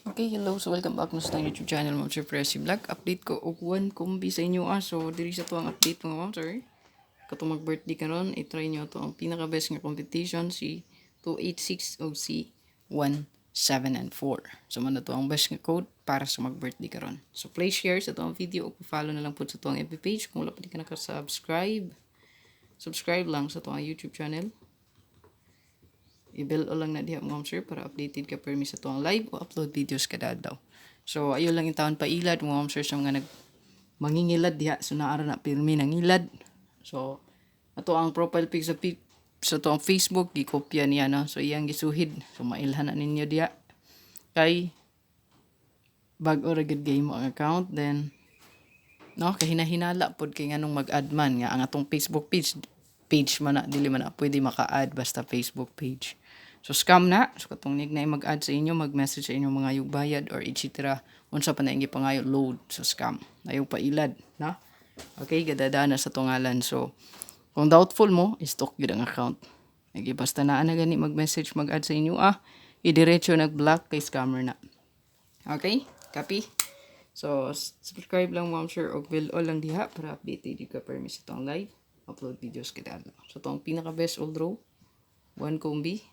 Okay, hello. So, welcome back na sa YouTube channel, Ma'am Sir Pressy Vlog. Update ko og one kumbi sa inyo. So, diri sa to ang update mga Ma'am Sir. Katong mag-birthday karon, i-try nyo to ang pinaka-best nga competition, si 286 o si 1794. So, man na to ang best nga code para sa mag-birthday karon. So, play share sa to ang video o follow na lang po sa to ang FB page. Kung wala pa di ka nakasubscribe, subscribe lang sa to ang YouTube channel. I-bell o lang na diha mga sir para updated ka permi sa tuwang live o upload videos kada daw. So ayo lang yung pa ilad mga sir sa mga mangingilad diha so naara na permi nang ilad. So ato ang profile pic sa tuwang Facebook gikopya niya no. So iyang gisuhid. So mailhan na ninyo diha. Kay bag-o ra gid game ang account then no kahinahinala pod kay nganong mag-add man nga ang atong Facebook page man na dili man na pwede maka-add basta Facebook page. So scam na. So katong nig na mag-add sa inyo, mag-message sa inyo mga yung bayad or etc. Unsa pa na ingi pangayo load sa scam. Ayaw pa ilad, na? Okay, gadada na sa tungalan. So kung doubtful mo, stalk gyud ang account. Igi basta naa na gani mag-message mag-add sa inyo idiretso nag-block kay scammer na. Okay? Copy? So subscribe lang Ma'am Sure og bell all lang diha para updated ka permi sa tong live upload videos kita. So tong pinaka best old row one combi.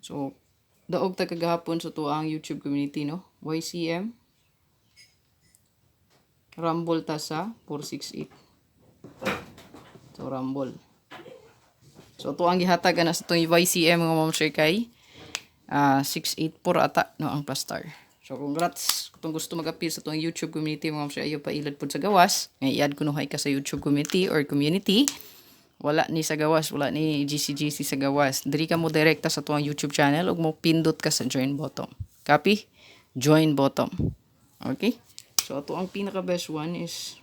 So, daog ta kagahapon sa tuang YouTube community, no? YCM. Rumble ta sa 468. So, Rumble. So, tuang gihatag na sa itong YCM mga Ma'am Sir kay 684 ata, no? Ang pastar. So, congrats. Kung gusto mag-appeal sa itong YouTube community, mga Ma'am Sir, ayaw pa ilad po sa gawas. I-add ko nuhay ka sa YouTube community or community. Wala ni sa gawas, wala ni GCGC sa gawas. Diri ka mo direkta sa tuwang YouTube channel ug mo pindot ka sa join button. Copy? Join button. Okay? So ato ang pinaka best one is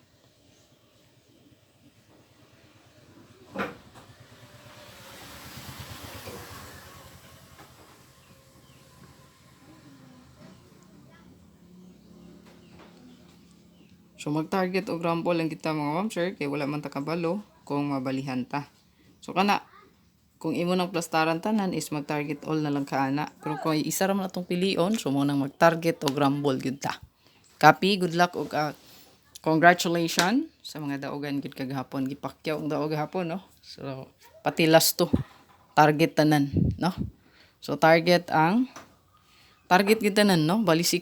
so mag-target og rumble lang kita mga Ma'am Sir kay wala man ta kabalo kung mabalihan ta. So kana kung imo nang plastaran tanan is mag-target all na lang kaana. Pero kung isa ra man atong pilion, so mo nang mag-target og rumble gyud ta. Copy, good luck og congratulations sa mga daogan gid kagahapon gipakyaw ang daog gahapon no. So pati last to target tanan no. So target gid tanan no. Bali 6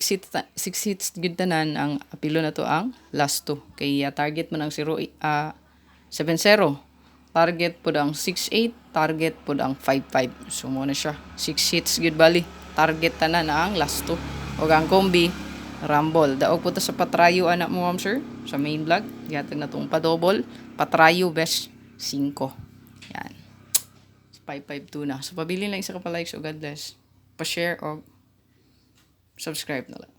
hits gid tanan ang apilo na to ang last to. Kay target man ang 70. Target pod ang 68, target pod ang 55. So mo na siya. 6 hits gid bali. Target tanan ang last to. Og ang combi rumble. Daog po ta sa patrayo anak mo Ma'am Sir sa main vlog. Gihatag na tong pa-double. Patrayo best 5. Yan. 552 na. So pabili lang isa ka pa likes o God bless. Pa-share o subscribe na lang.